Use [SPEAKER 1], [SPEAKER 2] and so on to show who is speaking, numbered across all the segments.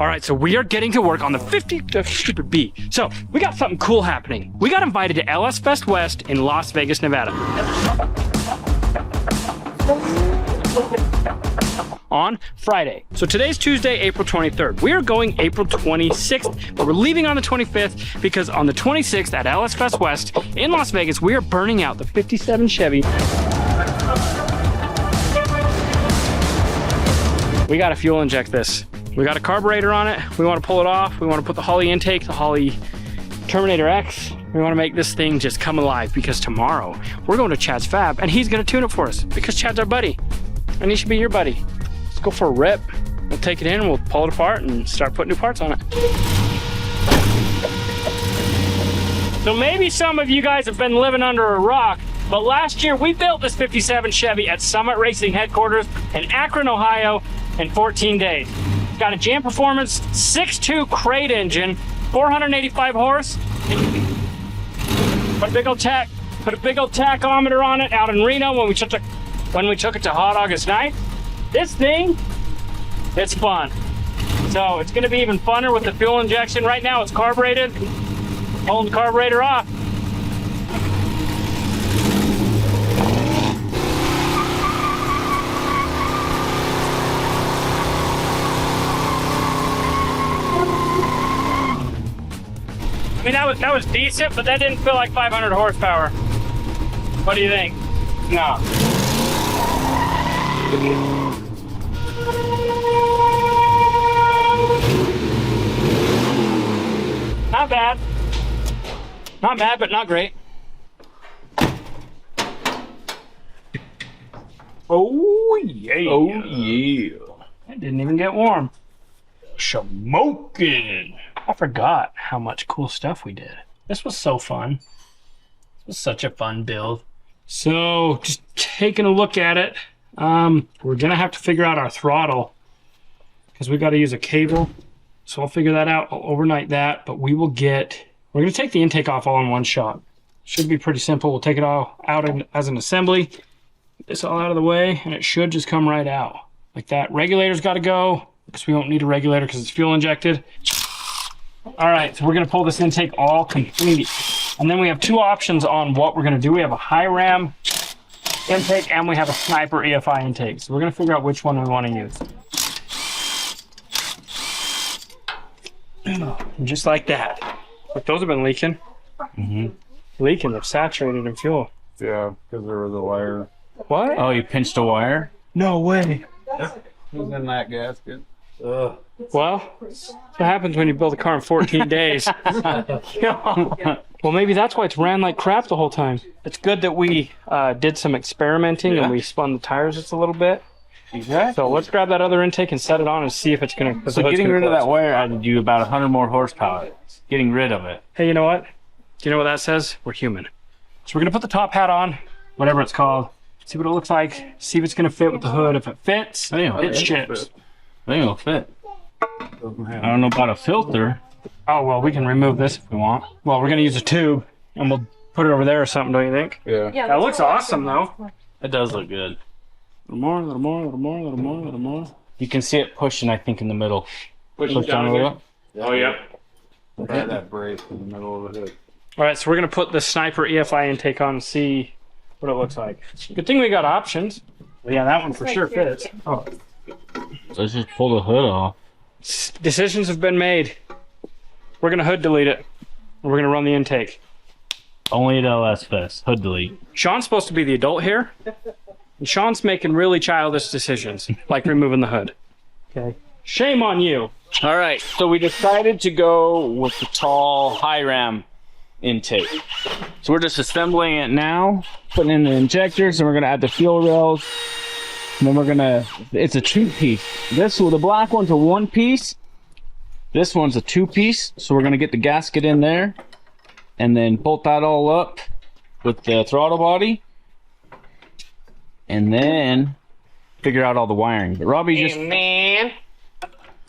[SPEAKER 1] All right, so we are getting to work on the 50B. So we got something cool happening. We got invited to LS Fest West in Las Vegas, Nevada. On Friday. So today's Tuesday, April 23rd. We are going April 26th, but we're leaving on the 25th because on the 26th at LS Fest West in Las Vegas, we are burning out the 57 Chevy. We gotta fuel inject this. We got a carburetor on it. We want to pull it off. We want to put the Holley intake, the Holley Terminator X. We want to make this thing just come alive because tomorrow we're going to Chad's Fab and he's going to tune it for us because Chad's our buddy and he should be your buddy. Let's go for a rip. We'll take it in, we'll pull it apart and start putting new parts on it. So maybe some of you guys have been living under a rock, but last year we built this 57 Chevy at Summit Racing headquarters in Akron, Ohio in 14 days. Got a Jam Performance 6.2 crate engine, 485 horse. Put a big old tachometer on it out in Reno when we took it to Hot August night. This thing, it's fun. So it's gonna be even funner with the fuel injection. Right now it's carbureted. Pulling the carburetor off. I mean, that was decent, but that didn't feel like 500 horsepower. What do you think? No. Not bad. Not bad, but not great. Oh yeah.
[SPEAKER 2] Oh yeah.
[SPEAKER 1] It didn't even get warm.
[SPEAKER 2] Smoking.
[SPEAKER 1] I forgot how much cool stuff we did. This was so fun. This was such a fun build. So just taking a look at it, we're gonna have to figure out our throttle because we got to use a cable. So I'll figure that out. I'll overnight that, but we're gonna take the intake off all in one shot. Should be pretty simple. We'll take it all out as an assembly. Get this all out of the way, and it should just come right out like that. Regulator's got to go because we won't need a regulator because it's fuel injected. All right, so we're gonna pull this intake all complete. And then we have two options on what we're gonna do. We have a high ram intake and we have a sniper EFI intake. So we're gonna figure out which one we wanna use. And just like that. But those have been leaking. Leaking, they're saturated in fuel.
[SPEAKER 2] Yeah, because there was a wire.
[SPEAKER 1] What?
[SPEAKER 3] Oh, you pinched a wire?
[SPEAKER 1] No way.
[SPEAKER 2] It was in that gasket.
[SPEAKER 1] Well, that's what happens when you build a car in 14 days. Well, maybe that's why it's ran like crap the whole time. It's good that we did some experimenting and we spun the tires just a little bit.
[SPEAKER 3] Exactly.
[SPEAKER 1] So let's grab that other intake and set it on and see if it's going to...
[SPEAKER 3] So getting rid of that wire added you about 100 more horsepower. Getting rid of it.
[SPEAKER 1] Hey, you know what? Do you know what that says? We're human. So we're going to put the top hat on, whatever it's called. See what it looks like. See if it's going to fit with the hood. If it fits, it ships.
[SPEAKER 3] I think it'll fit. I don't know about a filter.
[SPEAKER 1] Oh, well, we can remove this if we want. Well, we're going to use a tube, and we'll put it over there or something, don't you think?
[SPEAKER 2] Yeah.
[SPEAKER 1] That looks awesome, though.
[SPEAKER 3] It does look good.
[SPEAKER 1] A little more, a little more, a little more, a little more, a little more.
[SPEAKER 3] You can see it pushing, I think, in the middle.
[SPEAKER 1] Push
[SPEAKER 3] down a little.
[SPEAKER 1] Oh, yeah.
[SPEAKER 2] Try that brace in the middle of the hood.
[SPEAKER 1] All right, so we're going to put the sniper EFI intake on and see what it looks like. Good thing we got options. Well, yeah, that one for sure fits. Oh.
[SPEAKER 3] So let's just pull the hood off.
[SPEAKER 1] Decisions have been made. We're going to hood delete it. We're going to run the intake.
[SPEAKER 3] Only at LS Fest. Hood delete.
[SPEAKER 1] Sean's supposed to be the adult here. And Sean's making really childish decisions, like removing the hood. Okay. Shame on you.
[SPEAKER 3] All right, so we decided to go with the tall high ram intake. So we're just assembling it now, putting in the injectors, and we're gonna add the fuel rails. And then we're gonna, it's a two-piece. The black one's a one-piece. This one's a two-piece. So we're gonna get the gasket in there and then bolt that all up with the throttle body. And then figure out all the wiring. But Robbie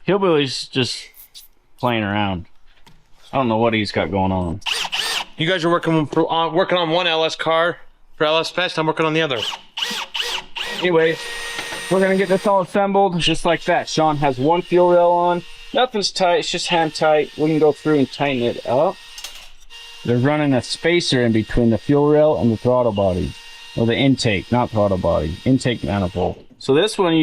[SPEAKER 3] Hillbilly's just playing around. I don't know what he's got going on.
[SPEAKER 4] You guys are working on one LS car for LS Fest. I'm working on the other.
[SPEAKER 3] Anyways, we're gonna get this all assembled just like that. Sean has one fuel rail on, Nothing's tight, it's just hand tight. We can go through and tighten it up. They're running a spacer in between the fuel rail and the throttle body. Or the intake, not throttle body. Intake manifold. So this one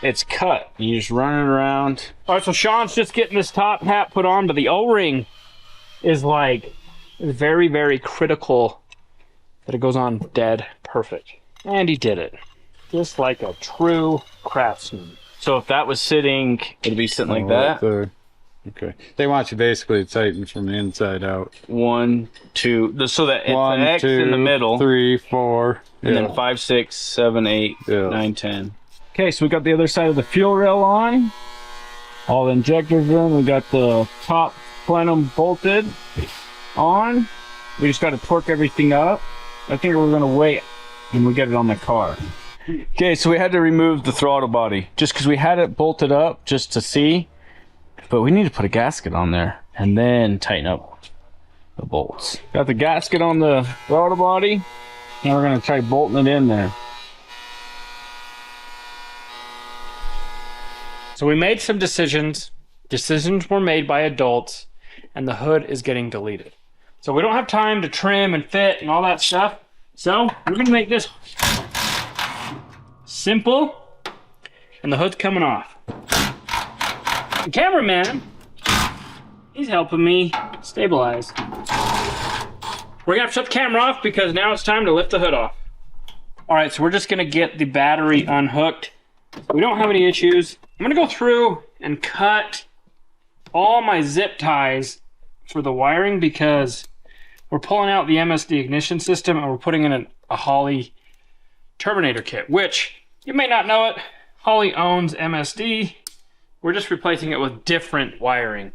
[SPEAKER 3] it's cut. You just run it around. Alright, so Sean's just getting this top hat put on, but the O-ring is like very, very critical that it goes on dead perfect. And he did it. Just like a true craftsman. So if that was sitting, it'd be sitting like that.
[SPEAKER 2] There. Okay. They want you basically to tighten from the inside out.
[SPEAKER 3] 1, 2, so that it's
[SPEAKER 2] One,
[SPEAKER 3] an X
[SPEAKER 2] two,
[SPEAKER 3] in the middle.
[SPEAKER 2] 3, 4.
[SPEAKER 3] And then 5, 6, 7, 8,
[SPEAKER 2] Yeah.
[SPEAKER 3] 9, 10. Okay, so we got the other side of the fuel rail on. All the injectors in. We got the top plenum bolted on. We just got to torque everything up. I think we're gonna wait when we get it on the car. Okay, so we had to remove the throttle body just because we had it bolted up just to see. But we need to put a gasket on there and then tighten up the bolts. Got the gasket on the throttle body. Now we're gonna try bolting it in there.
[SPEAKER 1] So we made some decisions. Decisions were made by adults, and the hood is getting deleted. So we don't have time to trim and fit and all that stuff. So we're gonna make this simple, and the hood's coming off. The cameraman, he's helping me stabilize. We're gonna have to shut the camera off because now it's time to lift the hood off. All right, so we're just gonna get the battery unhooked. We don't have any issues. I'm gonna go through and cut all my zip ties for the wiring because we're pulling out the MSD ignition system and we're putting in a Holley Terminator kit, which you may not know it. Holley owns MSD. We're just replacing it with different wiring,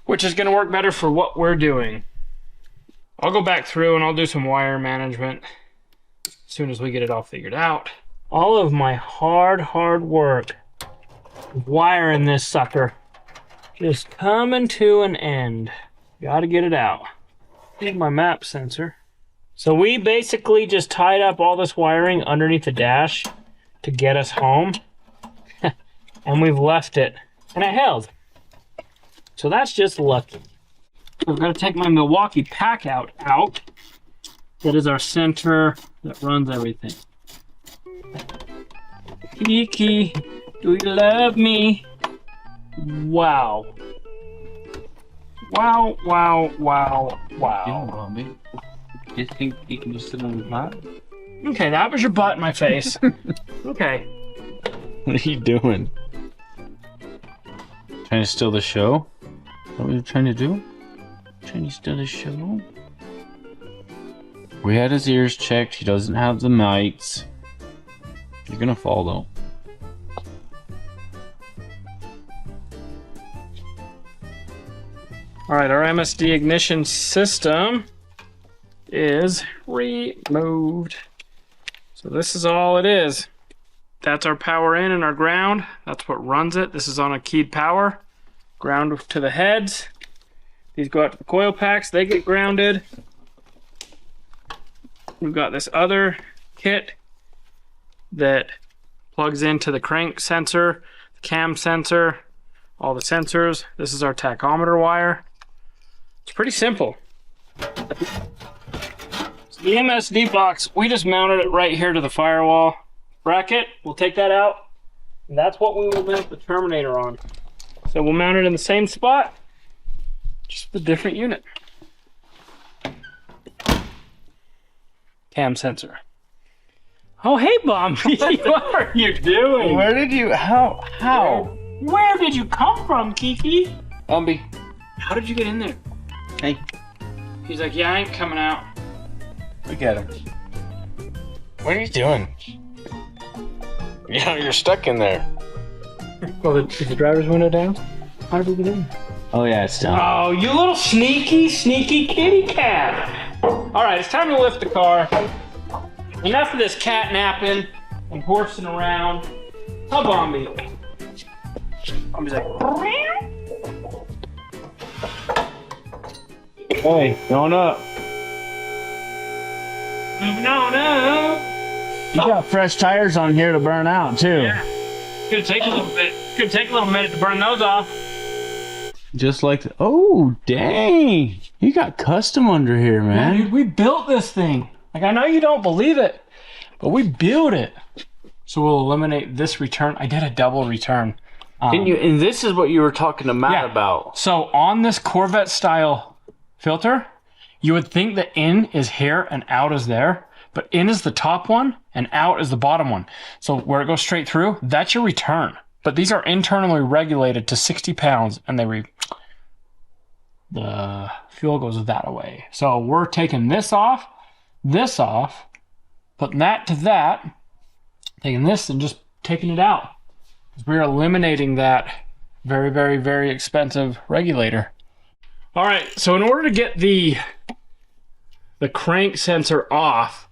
[SPEAKER 1] which is gonna work better for what we're doing. I'll go back through and I'll do some wire management as soon as we get it all figured out. All of my hard work wiring this sucker just coming to an end. Gotta get it out. Here's my map sensor. So we basically just tied up all this wiring underneath the dash to get us home. And we've left it, and it held. So that's just lucky. We're gonna take my Milwaukee pack out. That is our center that runs everything. Kiki, do you love me? Wow. Wow, wow, wow, wow.
[SPEAKER 3] You think you can just sit on the pot?
[SPEAKER 1] Okay, that was your butt in my face. Okay.
[SPEAKER 3] What are you doing? Trying to steal the show? Is that what you're trying to do? Trying to steal the show? We had his ears checked. He doesn't have the mites. You're gonna fall though.
[SPEAKER 1] Alright, our MSD ignition system is removed. So this is all it is. That's our power in and our ground. That's what runs it. This is on a keyed power. Ground to the heads. These go out to the coil packs. They get grounded. We've got this other kit that plugs into the crank sensor, the cam sensor, all the sensors. This is our tachometer wire. It's pretty simple. So the MSD box, we just mounted it right here to the firewall bracket. We'll take that out. And that's what we will mount the Terminator on. So we'll mount it in the same spot, just with a different unit. Cam sensor. Oh, hey, Bombi. What are you doing?
[SPEAKER 3] Where did you? How?
[SPEAKER 1] Where did you come from, Kiki?
[SPEAKER 3] Bombi.
[SPEAKER 1] How did you get in there?
[SPEAKER 3] Hey.
[SPEAKER 1] He's like, yeah, I ain't coming out.
[SPEAKER 3] Look at him. What are you doing? Yeah, you're stuck in there.
[SPEAKER 1] Well, is the driver's window down? How did we get in?
[SPEAKER 3] Oh yeah, it's down.
[SPEAKER 1] Oh, you little sneaky kitty cat. All right, it's time to lift the car. Enough of this cat napping and horsing around. Huh, Bombi? Bombi's like,
[SPEAKER 3] Hey, going up.
[SPEAKER 1] moving on up.
[SPEAKER 3] You got fresh tires on here to burn out too.
[SPEAKER 1] Yeah. It's gonna take a little bit. It's gonna take a little minute to burn those off.
[SPEAKER 3] Just like, oh, dang. You got custom under here, man.
[SPEAKER 1] Dude, we built this thing. Like, I know you don't believe it, but we built it. So we'll eliminate this return. I did a double return.
[SPEAKER 3] Didn't you? And this is what you were talking to Matt
[SPEAKER 1] Yeah.
[SPEAKER 3] about.
[SPEAKER 1] So on this Corvette style filter, you would think that in is here and out is there, but in is the top one and out is the bottom one. So where it goes straight through, that's your return. But these are internally regulated to 60 pounds and the fuel goes that away. So we're taking this off, putting that to that, taking this and just taking it out. We're eliminating that very, very, very expensive regulator. All right, so in order to get the crank sensor off,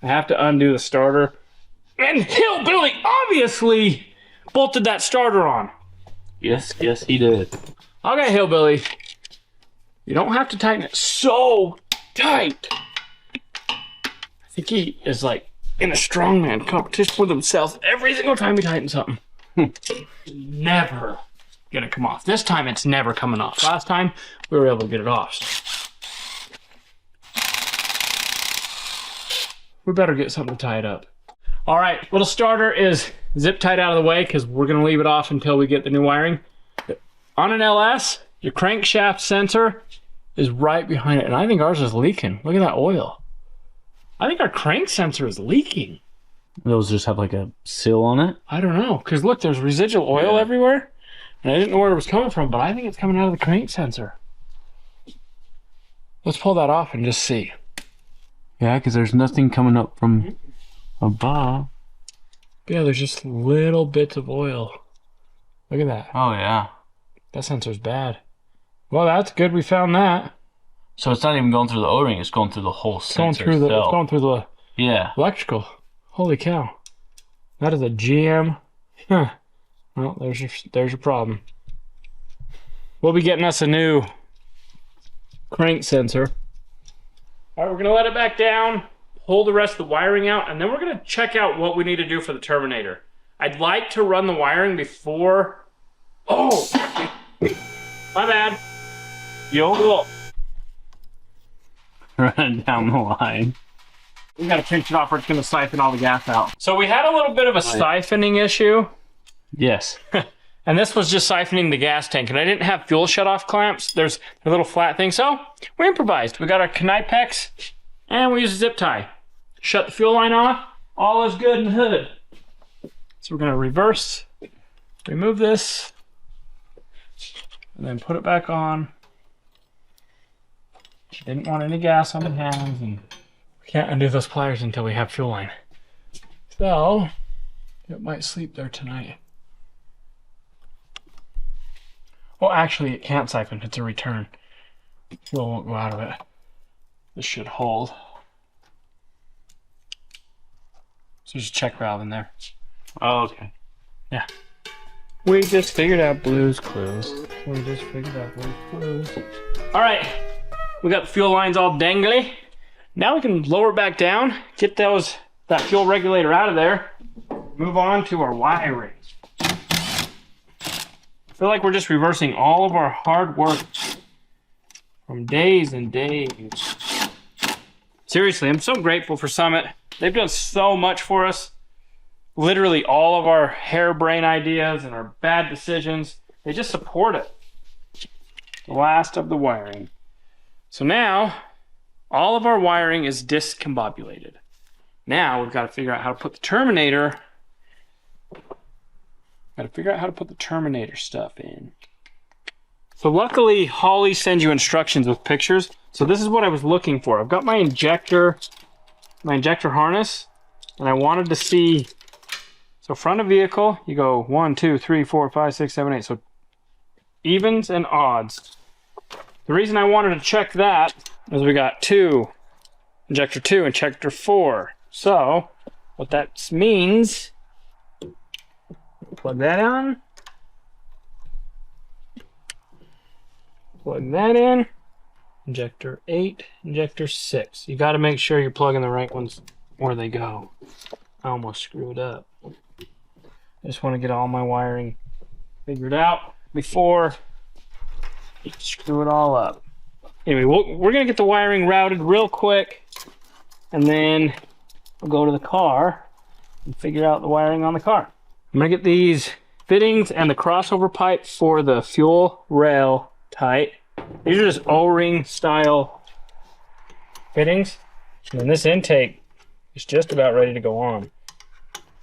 [SPEAKER 1] I have to undo the starter. And Hillbilly obviously bolted that starter on.
[SPEAKER 3] Yes, he did.
[SPEAKER 1] Okay, Hillbilly, you don't have to tighten it so tight. I think he is like in a strongman competition with himself every single time he tightens something. Never gonna come off. This time it's never coming off. Last time we were able to get it off. We better get something to tie it up. All right, little starter is zip tied out of the way because we're gonna leave it off until we get the new wiring. On an LS, your crankshaft sensor is right behind it, and I think ours is leaking. Look at that oil. I think our crank sensor is leaking.
[SPEAKER 3] Those just have like a seal on it?
[SPEAKER 1] I don't know, because look, there's residual oil everywhere, and I didn't know where it was coming from, but I think it's coming out of the crank sensor. Let's pull that off and just see.
[SPEAKER 3] Yeah, because there's nothing coming up from above.
[SPEAKER 1] Yeah, there's just little bits of oil. Look at that.
[SPEAKER 3] Oh, yeah.
[SPEAKER 1] That sensor's bad. Well, that's good we found that.
[SPEAKER 3] So it's not even going through the O-ring, it's going through the whole sensor
[SPEAKER 1] It's
[SPEAKER 3] itself.
[SPEAKER 1] going through the
[SPEAKER 3] Yeah.
[SPEAKER 1] electrical. Holy cow. That is a GM. Huh. Well, there's your problem. We'll be getting us a new crank sensor. All right, we're going to let it back down, pull the rest of the wiring out, and then we're going to check out what we need to do for the Terminator. I'd like to run the wiring before... Oh! My bad. Yo.
[SPEAKER 3] Run down the line.
[SPEAKER 1] We gotta pinch it off or it's gonna siphon all the gas out. So we had a little bit of a siphoning issue.
[SPEAKER 3] Yes.
[SPEAKER 1] And this was just siphoning the gas tank. And I didn't have fuel shutoff clamps. There's a little flat thing. So we improvised. We got our Knipex and we used a zip tie. Shut the fuel line off. All is good in the hood. So we're gonna reverse, remove this, and then put it back on. Didn't want any gas on the hands, and we can't undo those pliers until we have fuel line. So, it might sleep there tonight. Well, actually, it can't siphon. It's a return. Fuel won't go out of it. This should hold. So there's a check valve in there.
[SPEAKER 3] Oh, okay.
[SPEAKER 1] Yeah. We just figured out Blue's Clues. All right. We got the fuel lines all dangly. Now we can lower back down, get that fuel regulator out of there, move on to our wiring. I feel like we're just reversing all of our hard work from days and days. Seriously, I'm so grateful for Summit. They've done so much for us. Literally all of our harebrained ideas and our bad decisions, they just support it. The last of the wiring. So now, all of our wiring is discombobulated. Now we've got to figure out how to put the Terminator. Stuff in. So luckily, Holly sends you instructions with pictures. So this is what I was looking for. I've got my injector harness, and I wanted to see. So front of vehicle, you go 1, 2, 3, 4, 5, 6, 7, 8. So evens and odds. The reason I wanted to check that is we got injector 2, injector 4. So, what that means, plug that on, plug that in, injector 8, injector 6. You got to make sure you're plugging the right ones where they go. I almost screwed up. I just want to get all my wiring figure it out before you screw it all up. Anyway, we're gonna get the wiring routed real quick, and then we'll go to the car and figure out the wiring on the car. I'm gonna get these fittings and the crossover pipe for the fuel rail tight. These are just O-ring style fittings, and then this intake is just about ready to go on.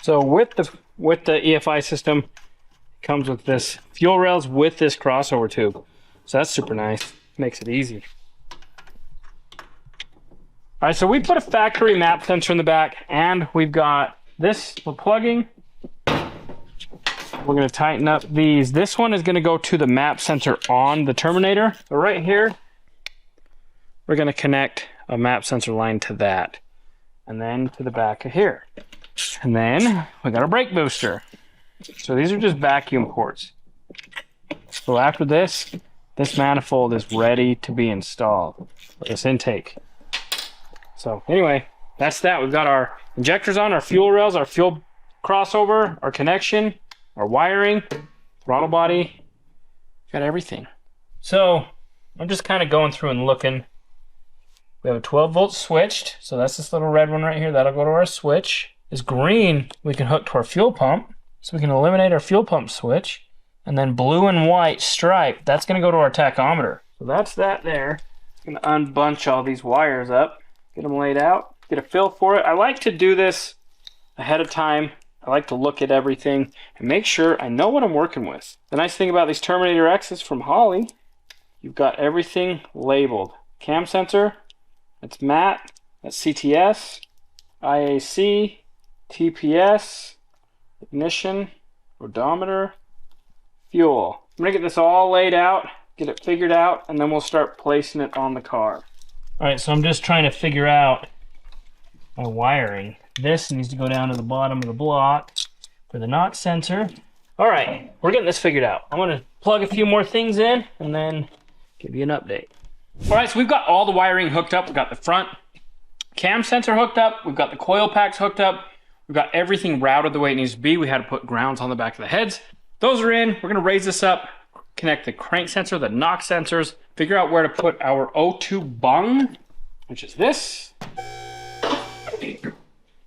[SPEAKER 1] So with the EFI system, it comes with this fuel rails with this crossover tube. So that's super nice. Makes it easy. All right, so we put a factory map sensor in the back, and we've got this for plugging. We're going to tighten up these. This one is going to go to the map sensor on the Terminator. So right here, we're going to connect a map sensor line to that, and then to the back of here. And then we got a brake booster. So these are just vacuum ports. So after this, this manifold is ready to be installed for this intake. So anyway, that's that. We've got our injectors on, our fuel rails, our fuel crossover, our connection, our wiring, throttle body, got everything. So I'm just kind of going through and looking. We have a 12 volt switched, so that's this little red one right here. That'll go to our switch. This green we can hook to our fuel pump, so we can eliminate our fuel pump switch. And then blue and white stripe, that's going to go to our tachometer. So that's that there. I'm going to unbunch all these wires up, get them laid out, get a feel for it. I like to do this ahead of time. I like to look at everything and make sure I know what I'm working with. The nice thing about these Terminator X's from Holley, you've got everything labeled. Cam sensor, that's MAT, that's CTS, IAC, TPS, ignition, odometer, fuel. I'm gonna get this all laid out, get it figured out, and then we'll start placing it on the car. All right, so I'm just trying to figure out my wiring. This needs to go down to the bottom of the block for the knock sensor. All right, we're getting this figured out. I'm gonna plug a few more things in and then give you an update. All right, so we've got all the wiring hooked up. We've got the front cam sensor hooked up. We've got the coil packs hooked up. We've got everything routed the way it needs to be. We had to put grounds on the back of the heads. Those are in. We're gonna raise this up, connect the crank sensor, the knock sensors, figure out where to put our O2 bung, which is this.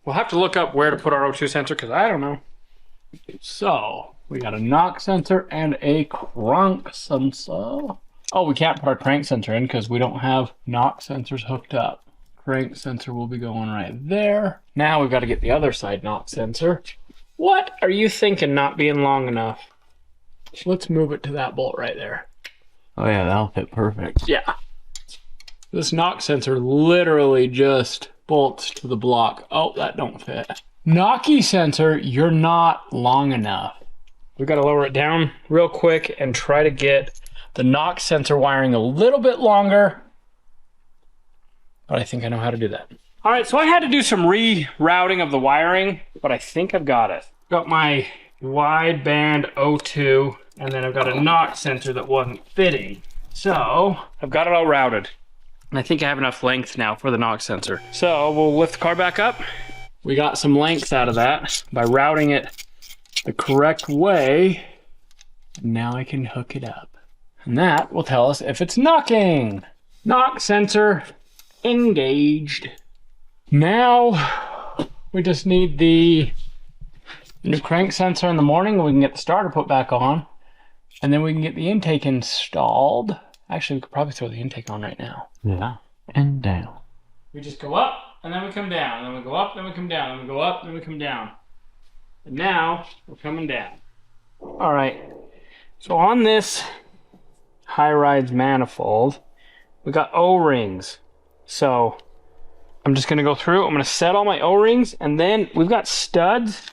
[SPEAKER 1] We'll have to look up where to put our O2 sensor because I don't know. So we got a knock sensor and a crank sensor. Oh, we can't put our crank sensor in because we don't have knock sensors hooked up. Crank sensor will be going right there. Now we've got to get the other side knock sensor. What are you thinking not being long enough? Let's move it to that bolt right there.
[SPEAKER 3] Oh yeah, that'll fit perfect.
[SPEAKER 1] Yeah. This knock sensor literally just bolts to the block. Oh, that don't fit. Knocky sensor, you're not long enough. We've got to lower it down real quick and try to get the knock sensor wiring a little bit longer. But I think I know how to do that. All right, so I had to do some rerouting of the wiring, but I think I've got it. Got my wide band O2, and then I've got a knock sensor that wasn't fitting. So I've got it all routed. And I think I have enough length now for the knock sensor. So we'll lift the car back up. We got some length out of that by routing it the correct way. Now I can hook it up. And that will tell us if it's knocking. Knock sensor engaged. Now we just need the new crank sensor in the morning, and we can get the starter put back on. And then we can get the intake installed. Actually, we could probably throw the intake on right now.
[SPEAKER 3] Yeah, and down.
[SPEAKER 1] We just go up, and then we come down. And then we go up, then we come down. Then we go up, then we come down. And now, we're coming down. All right. So on this high-rise manifold, we got O-rings. So I'm just going to go through. I'm going to set all my O-rings, and then we've got studs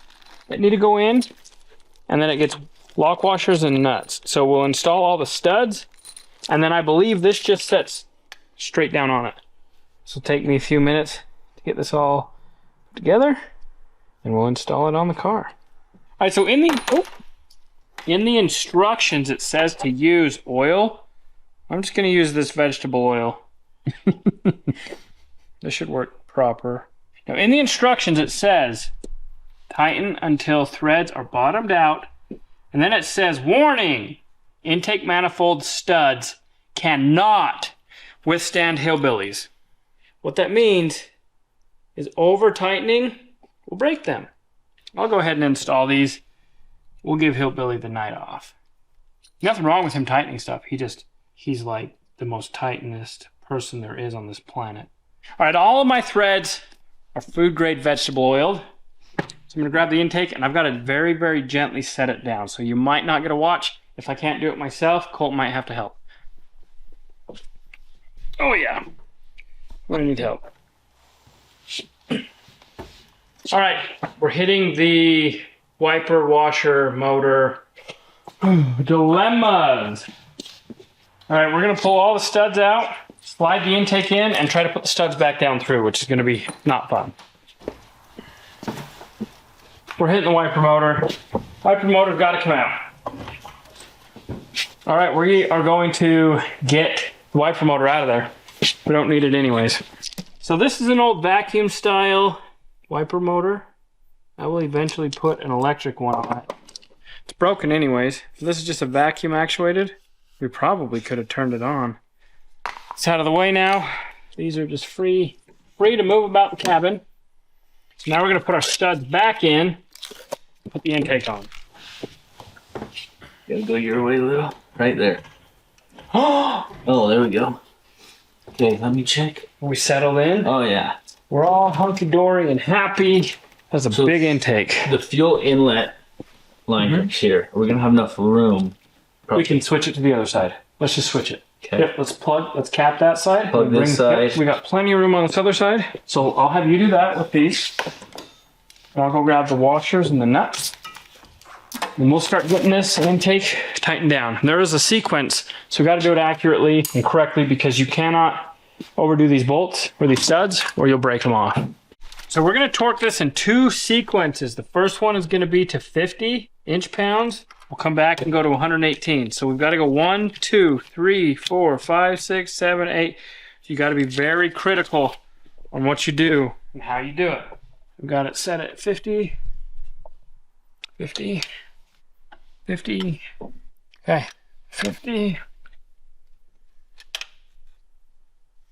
[SPEAKER 1] that need to go in. And then it gets lock washers and nuts. So we'll install all the studs. And then I believe this just sets straight down on it. This will take me a few minutes to get this all together, and we'll install it on the car. All right, so in the instructions it says to use oil. I'm just going to use this vegetable oil. This should work proper. Now in the instructions it says tighten until threads are bottomed out And then it says, warning, intake manifold studs cannot withstand hillbillies. What that means is over tightening will break them. I'll go ahead and install these. We'll give Hillbilly the night off. Nothing wrong with him tightening stuff. He's like the most tightenest person there is on this planet. All right, all of my threads are food grade vegetable oiled. So I'm gonna grab the intake and I've got to very, very gently set it down. So you might not get a watch. If I can't do it myself, Colt might have to help. Oh yeah, we're gonna need help. All right, we're hitting the wiper, washer, motor dilemmas. All right, we're gonna pull all the studs out, slide the intake in, and try to put the studs back down through, which is gonna be not fun. We're hitting the wiper motor. Wiper motor's gotta come out. All right, we are going to get the wiper motor out of there. We don't need it anyways. So this is an old vacuum style wiper motor. I will eventually put an electric one on it. It's broken anyways. If this is just a vacuum actuated, we probably could have turned it on. It's out of the way now. These are just free to move about the cabin. So now we're gonna put our studs back in, put the intake on.
[SPEAKER 5] Gotta go your way, little. Right there. Oh, there we go. Okay, let me check.
[SPEAKER 1] We settled in.
[SPEAKER 5] Oh, yeah.
[SPEAKER 1] We're all hunky-dory and happy. That's a big intake.
[SPEAKER 5] The fuel inlet line right here. We're gonna have enough room.
[SPEAKER 1] We can switch it to the other side. Let's just switch it.
[SPEAKER 5] Okay.
[SPEAKER 1] Yep, let's cap that side.
[SPEAKER 5] Plug this side.
[SPEAKER 1] Yep, we got plenty of room on this other side. So I'll have you do that with these. And I'll go grab the washers and the nuts. And we'll start getting this intake tightened down. There is a sequence, so we got to do it accurately and correctly because you cannot overdo these bolts or these studs or you'll break them off. So we're going to torque this in 2 sequences. The first one is going to be to 50 inch-pounds. We'll come back and go to 118. So we've got to go 1, 2, 3, 4, 5, 6, 7, 8. So you got to be very critical on what you do and how you do it. We've got it set at 50, 50, 50, okay, 50,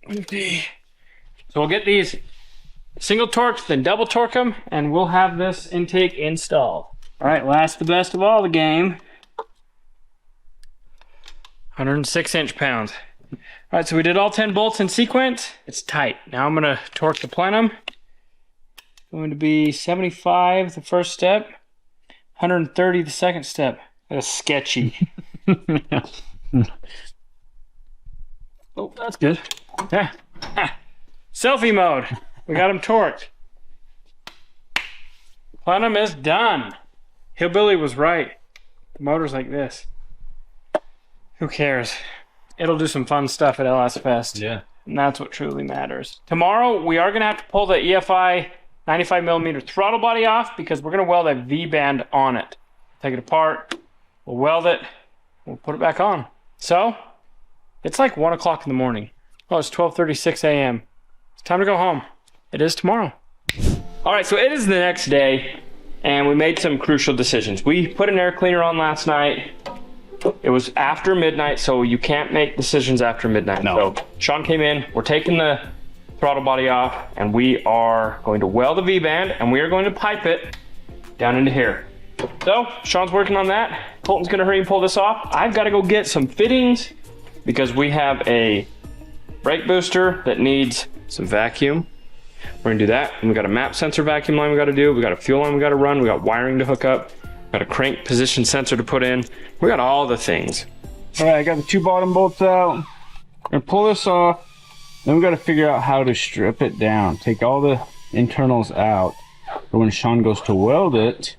[SPEAKER 1] 50. So we'll get these single torqued, then double torque them, and we'll have this intake installed. All right, last the best of all the game. 106 inch-pounds. All right, so we did all 10 bolts in sequence. It's tight. Now I'm gonna torque the plenum. Going to be 75 the first step, 130 the second step. That's sketchy. Oh, that's good. Yeah. Selfie mode. We got them torqued. Plenum is done. Hillbilly was right. The motor's like this. Who cares? It'll do some fun stuff at LS Fest.
[SPEAKER 5] Yeah.
[SPEAKER 1] And that's what truly matters. Tomorrow, we are going to have to pull the EFI 95mm throttle body off because we're going to weld a V-band on it. Take it apart. We'll weld it. We'll put it back on. So, it's like 1 o'clock in the morning. Oh, it's 12:36 a.m. It's time to go home. It is tomorrow. All right, so it is the next day, and we made some crucial decisions. We put an air cleaner on last night. It was after midnight, so you can't make decisions after midnight.
[SPEAKER 2] No.
[SPEAKER 1] So Sean came in. We're taking the throttle body off, and we are going to weld the V-band, and we are going to pipe it down into here. So Sean's working on that. Colton's gonna hurry and pull this off. I've got to go get some fittings because we have a brake booster that needs some vacuum. We're gonna do that. And we got a map sensor vacuum line we gotta do. We got a fuel line we gotta run. We got wiring to hook up. We got a crank position sensor to put in. We got all the things.
[SPEAKER 2] All right, I got the 2 bottom bolts out. And pull this off. Then we got to figure out how to strip it down. Take all the internals out. But when Sean goes to weld it,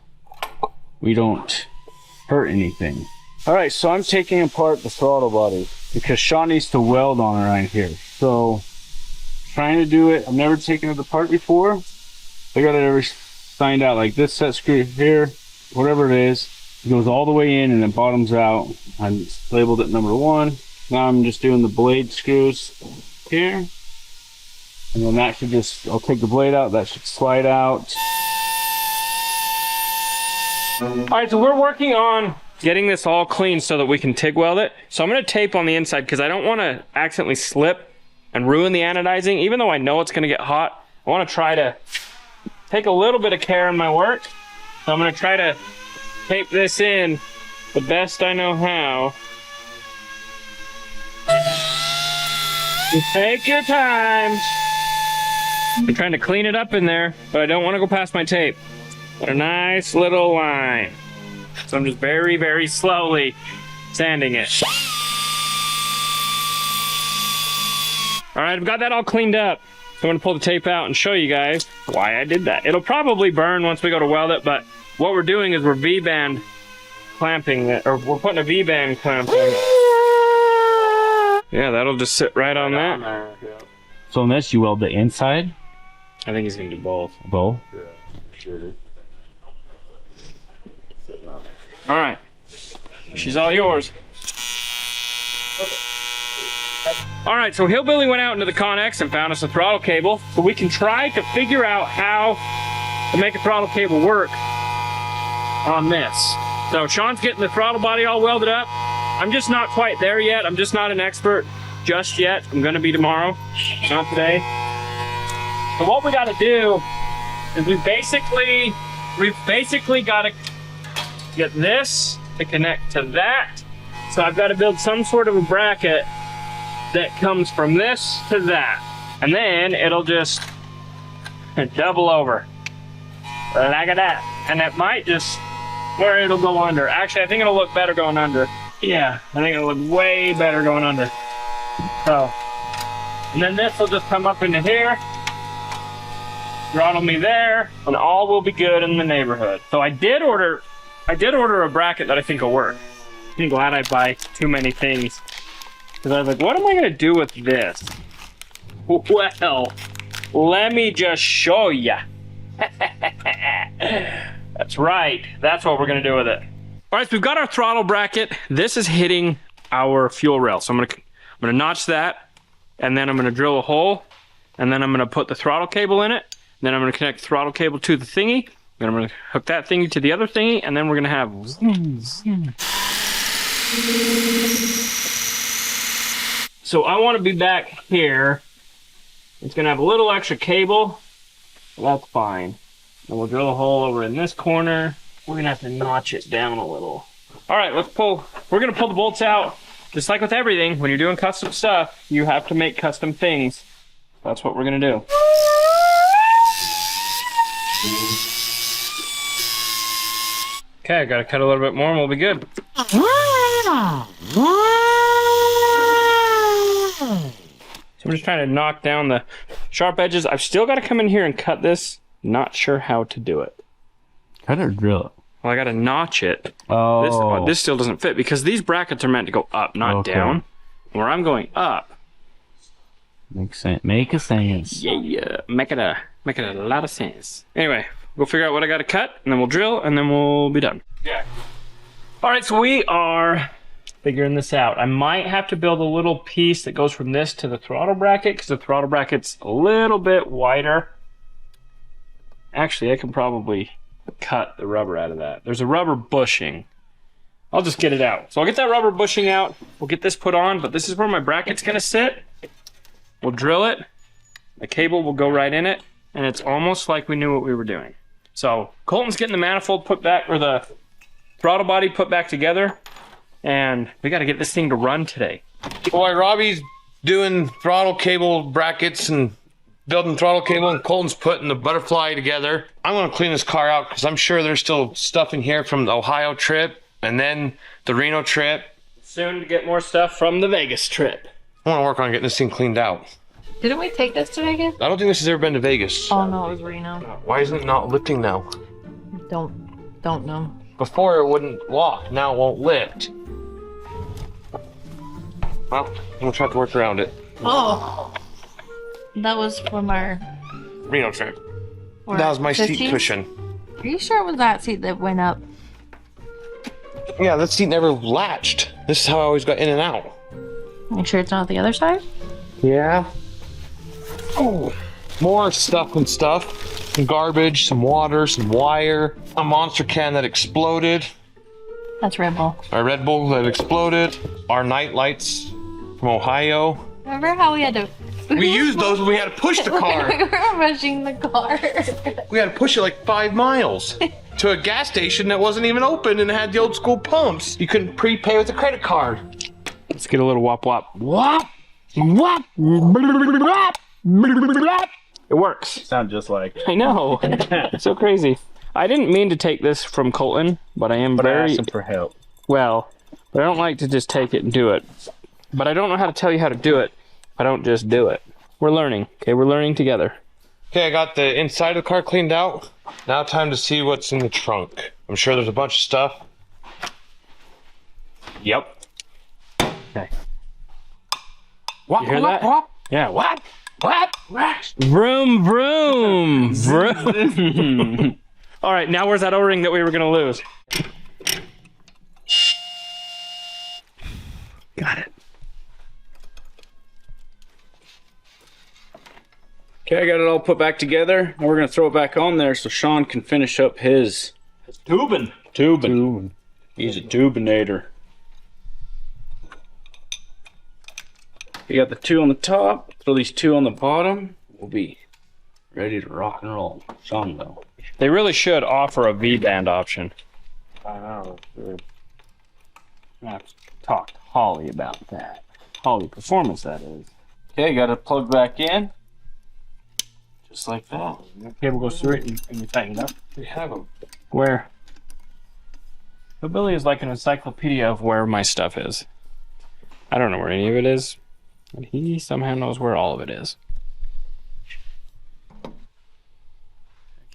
[SPEAKER 2] we don't hurt anything. All right, so I'm taking apart the throttle body because Sean needs to weld on it right here. So trying to do it, I've never taken it apart before. I got it every signed out like this set screw here, whatever it is. It goes all the way in and then bottoms out. I labeled it number 1. Now I'm just doing the blade screws here. And then that should just, I'll take the blade out, that should slide out.
[SPEAKER 1] All right, so we're working on
[SPEAKER 3] getting this all clean so that we can TIG weld it. So I'm gonna tape on the inside because I don't wanna accidentally slip and ruin the anodizing. Even though I know it's gonna get hot, I wanna try to take a little bit of care in my work. So I'm gonna try to tape this in the best I know how. You take your time. I'm trying to clean it up in there, but I don't want to go past my tape. Got a nice little line. So I'm just very, very slowly sanding it. All right, I've got that all cleaned up. So I'm gonna pull the tape out and show you guys why I did that. It'll probably burn once we go to weld it, but what we're doing is we're V-band clamping it, or we're putting a V-band clamp in. Yeah, that'll just sit right on that.
[SPEAKER 2] So unless you weld the inside?
[SPEAKER 3] I think he's gonna do both.
[SPEAKER 2] Both?
[SPEAKER 3] All right, she's all yours. All right, so Hillbilly went out into the Connex and found us a throttle cable, so we can try to figure out how to make a throttle cable work on this. So Sean's getting the throttle body all welded up. I'm just not quite there yet. I'm just not an expert just yet. I'm gonna be tomorrow, not today. So what we gotta do is we've basically gotta get this to connect to that. So I've got to build some sort of a bracket that comes from this to that. And then it'll just double over like that. And it might just, where it'll go under. Actually, I think it'll look better going under. Yeah, I think it'll look way better going under. So, and then this will just come up into here, throttle me there, and all will be good in the neighborhood. So I did order a bracket that I think will work. I'm glad I buy too many things. Because I was like, what am I going to do with this? Well, let me just show ya. That's right. That's what we're going to do with it. All right, so we've got our throttle bracket. This is hitting our fuel rail. So I'm going to notch that, and then I'm going to drill a hole, and then I'm going to put the throttle cable in it. Then I'm going to connect the throttle cable to the thingy. Then I'm going to hook that thingy to the other thingy, and then we're going to have... So I want to be back here. It's going to have a little extra cable. That's fine. And we'll drill a hole over in this corner. We're going to have to notch it down a little. All right, let's pull. We're going to pull the bolts out. Just like with everything, when you're doing custom stuff, you have to make custom things. That's what we're going to do. Okay, I got to cut a little bit more and we'll be good. So I'm just trying to knock down the sharp edges. I've still got to come in here and cut this. Not sure how to do it.
[SPEAKER 2] Cut or drill it?
[SPEAKER 3] Well, I got to notch it.
[SPEAKER 2] Oh.
[SPEAKER 3] This still doesn't fit because these brackets are meant to go up, not down. Where I'm going up.
[SPEAKER 2] Makes sense. Make a sense.
[SPEAKER 3] Yeah. Make it a lot of sense. Anyway, we'll figure out what I got to cut, and then we'll drill, and then we'll be done. Yeah. All right, so we are figuring this out. I might have to build a little piece that goes from this to the throttle bracket because the throttle bracket's a little bit wider. Actually, I can probably cut the rubber out of that. There's a rubber bushing. I'll just get it out. So I'll get that rubber bushing out. We'll get this put on, but this is where my bracket's gonna sit. We'll drill it. The cable will go right in it, and it's almost like we knew what we were doing. So Colton's getting the manifold put back, or the throttle body put back together, and we gotta get this thing to run today.
[SPEAKER 4] Boy, Robbie's doing throttle cable brackets and building throttle cable, and Colton's putting the butterfly together. I'm gonna clean this car out because I'm sure there's still stuff in here from the Ohio trip and then the Reno trip.
[SPEAKER 3] Soon to get more stuff from the Vegas trip.
[SPEAKER 4] I wanna work on getting this thing cleaned out.
[SPEAKER 6] Didn't we take this to Vegas?
[SPEAKER 4] I don't think this has ever been to Vegas.
[SPEAKER 6] Oh no, it was Reno.
[SPEAKER 4] Why isn't it not lifting now?
[SPEAKER 6] Don't know.
[SPEAKER 4] Before it wouldn't walk, now it won't lift. Well, I'm gonna try to work around it.
[SPEAKER 6] Oh, that was from our
[SPEAKER 4] Reno trip. That was my seat cushion.
[SPEAKER 6] Are you sure it was that seat that went up?
[SPEAKER 4] Yeah, that seat never latched. This is how I always got in and out.
[SPEAKER 6] Make sure it's not the other side?
[SPEAKER 4] Yeah. Oh, more stuff and stuff. Some garbage, some water, some wire, a monster can that exploded.
[SPEAKER 6] That's Red Bull.
[SPEAKER 4] Our Red Bull that exploded. Our night lights from Ohio.
[SPEAKER 6] Remember how we had to...
[SPEAKER 4] We used those when we had to push the car.
[SPEAKER 6] We were pushing the car.
[SPEAKER 4] We had to push it like 5 miles to a gas station that wasn't even open and had the old school pumps. You couldn't prepay with a credit card.
[SPEAKER 1] Let's get a little wop wop. Wop! Wop! Wop! It works.
[SPEAKER 2] Sound just like.
[SPEAKER 1] I know. It's so crazy. I didn't mean to take this from Colton, but I am
[SPEAKER 2] But I
[SPEAKER 1] very
[SPEAKER 2] asked him for help.
[SPEAKER 1] well. But I don't like to just take it and do it. But I don't know how to tell you how to do it. I don't just do it. We're learning. Okay, we're learning together.
[SPEAKER 4] Okay, I got the inside of the car cleaned out. Now time to see what's in the trunk. I'm sure there's a bunch of stuff.
[SPEAKER 1] Yep. Okay. You hear that? Yeah. What? Vroom, vroom, vroom. All right, now where's that O-ring that we were gonna lose? Got it.
[SPEAKER 2] Okay, I got it all put back together. And we're gonna throw it back on there so Sean can finish up his
[SPEAKER 1] Tubing.
[SPEAKER 2] tubing. He's a tubinator. You got the 2 on the top, throw these 2 on the bottom. We'll be ready to rock and roll. Sean will.
[SPEAKER 1] They really should offer a V-band option.
[SPEAKER 2] I know.
[SPEAKER 1] I have to talk to Holly about that. Holly Performance, that is.
[SPEAKER 2] Okay, got it plugged back in. Just like that.
[SPEAKER 1] Cable goes through it and you tighten it up.
[SPEAKER 4] We have them.
[SPEAKER 1] Where? So Billy is like an encyclopedia of where my stuff is. I don't know where any of it is, but he somehow knows where all of it is.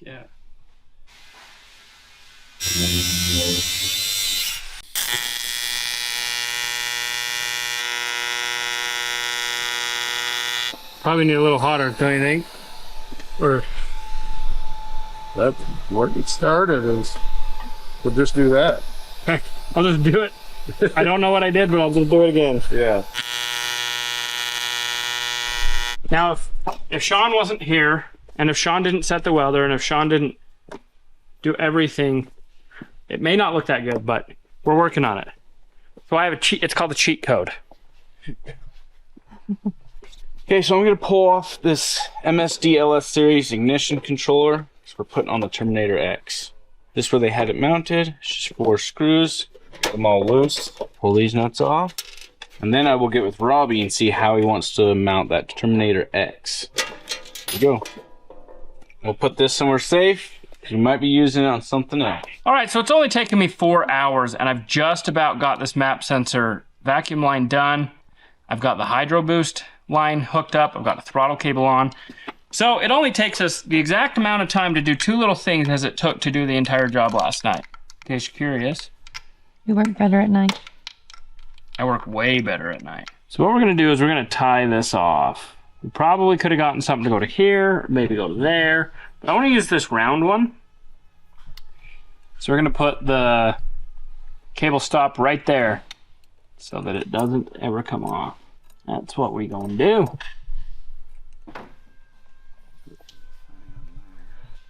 [SPEAKER 1] Yeah. Probably need a little hotter, don't you think? Or
[SPEAKER 7] That's where it started. Is we'll just do that.
[SPEAKER 1] I'll just do it. I don't know what I did, but I'll just do it again.
[SPEAKER 7] Yeah.
[SPEAKER 1] Now, if Sean wasn't here, and if Sean didn't set the welder, and if Sean didn't do everything, it may not look that good, but we're working on it. So I have a cheat. It's called the cheat code.
[SPEAKER 2] Okay, so I'm gonna pull off this MSD LS series ignition controller. So we're putting on the Terminator X. This is where they had it mounted. It's just 4 screws. Get them all loose. Pull these nuts off. And then I will get with Robbie and see how he wants to mount that Terminator X. Here we go. We'll put this somewhere safe, because we might be using it on something else.
[SPEAKER 1] All right, so it's only taken me 4 hours, and I've just about got this map sensor vacuum line done. I've got the hydro boost line hooked up. I've got the throttle cable on. So it only takes us the exact amount of time to do 2 little things as it took to do the entire job last night. In case you're curious.
[SPEAKER 6] You work better at night.
[SPEAKER 1] I work way better at night. So what we're gonna do is we're gonna tie this off. We probably could have gotten something to go to here, maybe go to there. But I wanna use this round one. So we're gonna put the cable stop right there so that it doesn't ever come off. That's what we gonna do.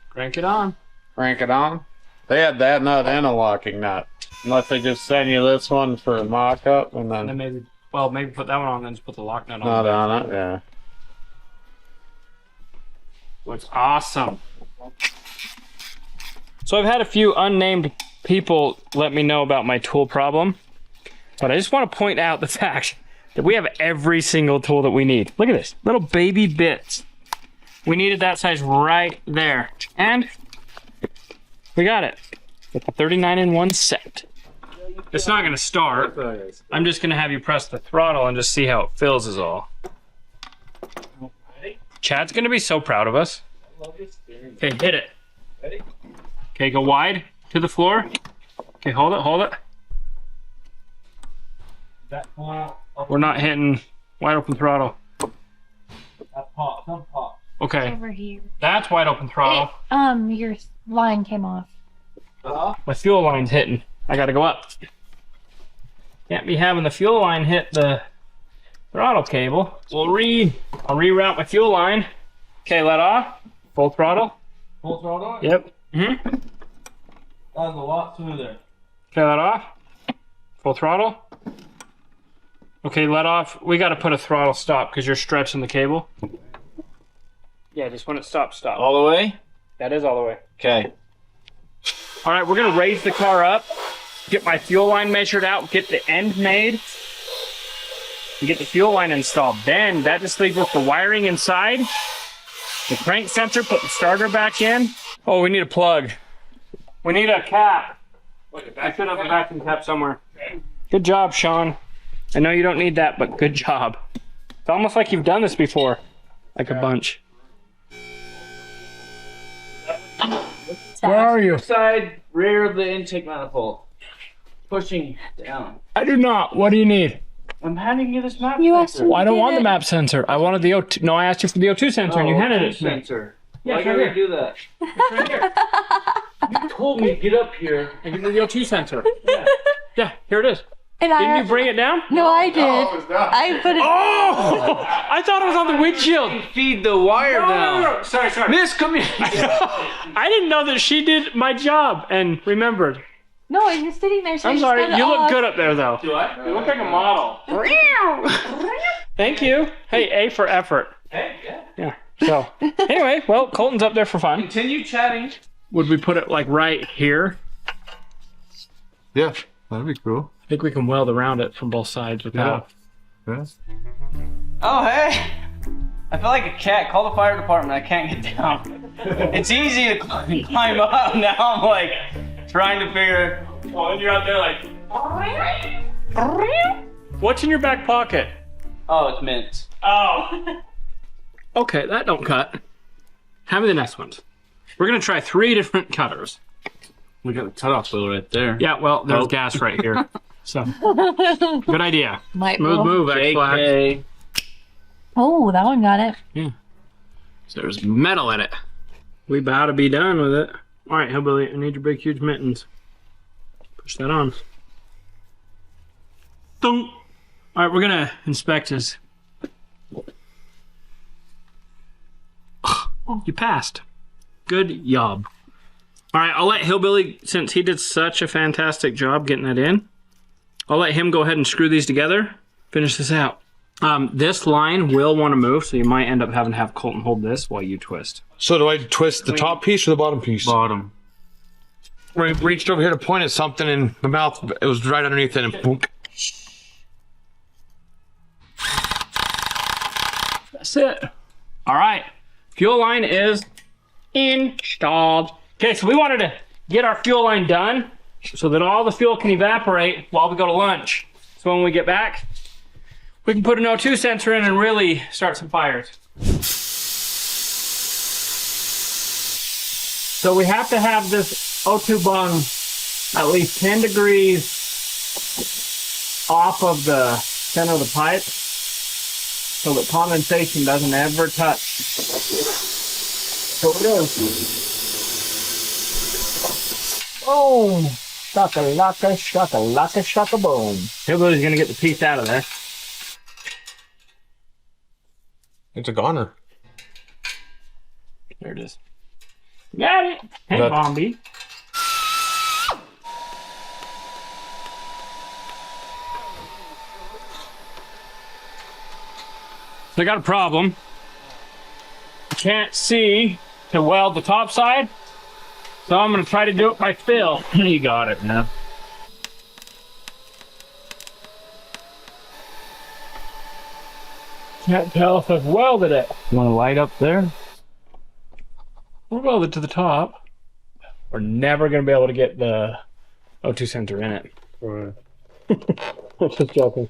[SPEAKER 1] Crank it on.
[SPEAKER 7] Crank it on. They had that nut and a locking nut. Unless they just send you this one for a mock-up and
[SPEAKER 1] And
[SPEAKER 7] then
[SPEAKER 1] then maybe put that one on, then just put the lock nut on.
[SPEAKER 7] nut on it. Yeah.
[SPEAKER 1] Looks awesome. So I've had a few unnamed people let me know about my tool problem, but I just want to point out the fact that we have every single tool that we need. Look at this, little baby bits. We needed that size right there, and we got it. With the 39-in-1 set. It's not gonna start. I'm just gonna have you press the throttle and just see how it feels is all. Chad's gonna be so proud of us. Okay, hit it. Okay, go wide to the floor. Okay, hold it, hold it. We're not hitting wide open throttle. Okay,
[SPEAKER 6] Over here.
[SPEAKER 1] that's wide open throttle.
[SPEAKER 6] Your line came off.
[SPEAKER 1] My fuel line's hitting. I gotta go up. Can't be having the fuel line hit the throttle cable. I'll reroute my fuel line. Okay, let off. Full throttle.
[SPEAKER 5] Full throttle?
[SPEAKER 1] Yep. Mm-hmm.
[SPEAKER 5] That was a lot smoother.
[SPEAKER 1] Okay, let off. Full throttle. Okay, let off. We got to put a throttle stop because you're stretching the cable. Yeah, just when it stops, stop.
[SPEAKER 3] All the way?
[SPEAKER 1] That is all the way.
[SPEAKER 3] Okay.
[SPEAKER 1] All right, we're gonna raise the car up, get my fuel line measured out, get the end made, and get the fuel line installed. Then that just leaves us the wiring inside, the crank sensor, put the starter back in. Oh, we need a plug. We need a cap. I should have a vacuum cap somewhere. Good job, Sean. I know you don't need that, but good job. It's almost like you've done this before, like a bunch. Where are you?
[SPEAKER 3] Side, rear of the intake manifold. Pushing down.
[SPEAKER 1] I do not. What do you need?
[SPEAKER 3] I'm handing you this map
[SPEAKER 6] You asked
[SPEAKER 3] sensor.
[SPEAKER 6] me.
[SPEAKER 1] Well, I don't want the map sensor. I wanted the O2. No, I asked you for the O2 sensor and you handed it to me.
[SPEAKER 3] sensor.
[SPEAKER 1] Yeah,
[SPEAKER 3] Why
[SPEAKER 1] it's
[SPEAKER 3] gotta
[SPEAKER 1] right here.
[SPEAKER 3] do that? It's right here. You told me to get up here.
[SPEAKER 1] I give you the O2 sensor. Yeah, here it is.
[SPEAKER 6] And
[SPEAKER 1] Didn't you bring it down?
[SPEAKER 6] No, I did.
[SPEAKER 7] it's not.
[SPEAKER 6] I put it.
[SPEAKER 1] Oh! I thought it was on the windshield.
[SPEAKER 3] Feed the wire down.
[SPEAKER 1] No. Sorry.
[SPEAKER 3] Miscommunication.
[SPEAKER 1] I didn't know that she did my job and remembered.
[SPEAKER 6] No, and you're sitting there. So
[SPEAKER 1] I'm
[SPEAKER 6] you
[SPEAKER 1] sorry.
[SPEAKER 6] just got it
[SPEAKER 1] You look
[SPEAKER 6] off.
[SPEAKER 1] good up there, though.
[SPEAKER 3] Do I?
[SPEAKER 1] You look like a model. Thank you. Hey, A for effort.
[SPEAKER 3] Hey, yeah.
[SPEAKER 1] Yeah. So, anyway, well, Colton's up there for fun.
[SPEAKER 3] Continue chatting.
[SPEAKER 1] Would we put it like right here?
[SPEAKER 7] Yeah, that'd be cool.
[SPEAKER 1] I think we can weld around it from both sides without.
[SPEAKER 7] Yeah.
[SPEAKER 3] Oh, hey. I feel like a cat. Call the fire department. I can't get down. It's easy to climb up. Now I'm like trying to figure.
[SPEAKER 1] Oh, and you're out there like. What's in your back pocket?
[SPEAKER 3] Oh, it's mints.
[SPEAKER 1] Oh. Okay, that don't cut. Hand me the next ones. We're gonna try 3 different cutters.
[SPEAKER 3] We got the cutoff wheel right there.
[SPEAKER 1] Yeah, well, there's gas right here. So, good idea.
[SPEAKER 6] Might
[SPEAKER 1] Smooth
[SPEAKER 6] roll.
[SPEAKER 1] move, X-Flash.
[SPEAKER 3] JK.
[SPEAKER 6] Oh, that one got it.
[SPEAKER 1] So there's metal in it. We about to be done with it. All right, Hillbilly, I need your big, huge mittens. Push that on. Dunk. All right, we're gonna inspect this. You passed. Good job. All right, I'll let Hillbilly, since he did such a fantastic job getting that in, I'll let him go ahead and screw these together, finish this out. This line will want to move, so you might end up having to have Colton hold this while you twist.
[SPEAKER 4] So do I twist the top piece or the bottom piece?
[SPEAKER 3] Bottom.
[SPEAKER 4] I reached over here to point at something and the mouth, it was right underneath it and boom.
[SPEAKER 1] That's it. All right, fuel line is installed. Okay, so we wanted to get our fuel line done so that all the fuel can evaporate while we go to lunch. So when we get back, we can put an O2 sensor in and really start some fires. So we have to have this O2 bung at least 10 degrees off of the center of the pipe so that condensation doesn't ever touch. So it is. Boom! Shaka-laka, shaka-laka, shaka-boom. Hillbilly's gonna get the piece out of there.
[SPEAKER 4] It's a goner.
[SPEAKER 1] There it is. Got it! Hey,
[SPEAKER 4] That-
[SPEAKER 1] Bombi. So I got a problem. I can't see to weld the top side, so I'm gonna try to do it by feel. You got it, man. Can't tell if I've welded it.
[SPEAKER 3] You want to light up there?
[SPEAKER 1] We'll weld it to the top. We're never gonna be able to get the O2 sensor in it. I'm just joking.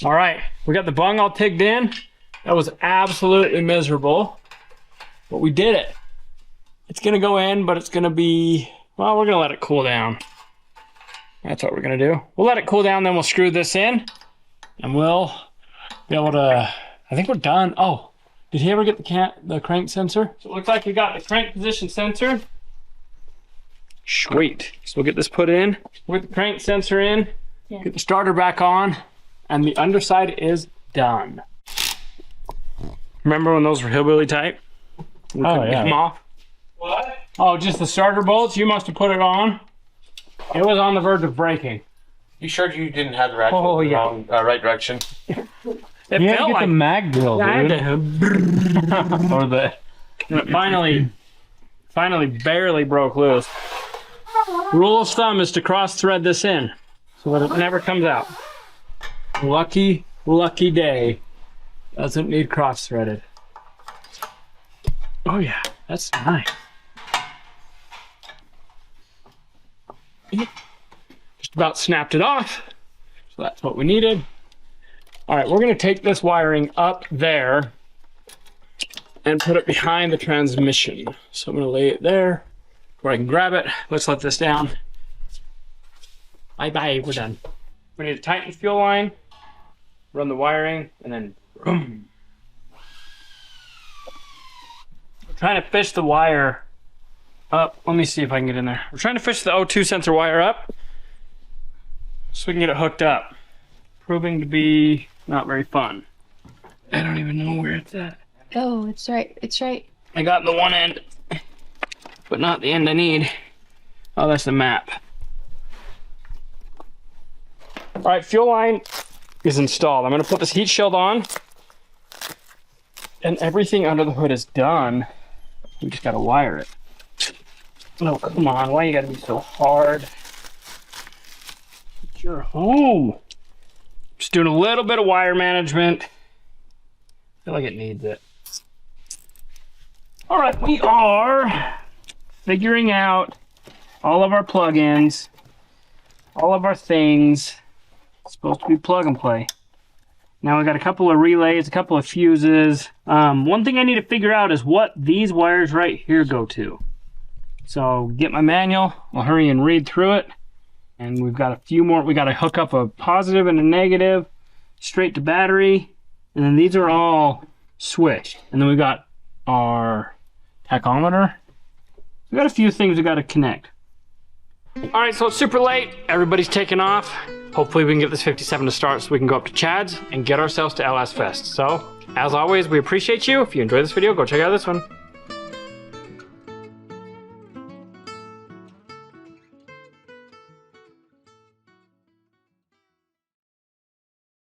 [SPEAKER 1] All right, we got the bung all tigged in. That was absolutely miserable, but we did it. It's gonna go in, but it's gonna be, well, we're gonna let it cool down. That's what we're gonna do. We'll let it cool down, then we'll screw this in, and we'll be able to, I think we're done. Oh, did he ever get the crank sensor? So it looks like we got the crank position sensor. Sweet. So we'll get this put in, with the crank sensor in, get the starter back on, and the underside is done. Remember when those were hillbilly tight? We couldn't get them off? What? Oh, just the starter bolts? You must have put it on. It was on the verge of breaking.
[SPEAKER 4] You sure you didn't have the ratchet
[SPEAKER 1] Oh,
[SPEAKER 4] in the
[SPEAKER 1] yeah.
[SPEAKER 4] wrong, right direction?
[SPEAKER 1] It
[SPEAKER 2] You had to
[SPEAKER 1] felt
[SPEAKER 2] get
[SPEAKER 1] like
[SPEAKER 2] the mag drill,
[SPEAKER 1] I had
[SPEAKER 2] dude.
[SPEAKER 1] to-
[SPEAKER 2] Or the
[SPEAKER 1] and it finally barely broke loose. Rule of thumb is to cross thread this in so that it never comes out. Lucky day. Doesn't need cross threaded. Oh yeah, that's nice. Just about snapped it off. So that's what we needed. All right, we're gonna take this wiring up there and put it behind the transmission. So I'm gonna lay it there where I can grab it. Let's let this down. Bye-bye, we're done. We need to tighten the fuel line, run the wiring, and then boom. We're trying to fish the wire up. Let me see if I can get in there. We're trying to fish the O2 sensor wire up so we can get it hooked up. Proving to be not very fun. I don't even know where it's at.
[SPEAKER 6] Oh, it's right. It's right.
[SPEAKER 1] I got the one end, but not the end I need. Oh, that's the map. All right, fuel line is installed. I'm gonna put this heat shield on, and everything under the hood is done. We just gotta wire it. Oh, come on, why you gotta be so hard? You're home. Just doing a little bit of wire management. I feel like it needs it. All right, we are figuring out all of our plugins, all of our things. It's supposed to be plug and play. Now we got a couple of relays, a couple of fuses. One thing I need to figure out is what these wires right here go to. So get my manual, I'll hurry and read through it. And we've got a few more. We got to hook up a positive and a negative straight to battery. And then these are all switched. And then we've got our tachometer. We got a few things we got to connect. All right, so it's super late. Everybody's taking off. Hopefully we can get this 57 to start so we can go up to Chad's and get ourselves to LS Fest. So, as always, we appreciate you. If you enjoyed this video, go check out this one.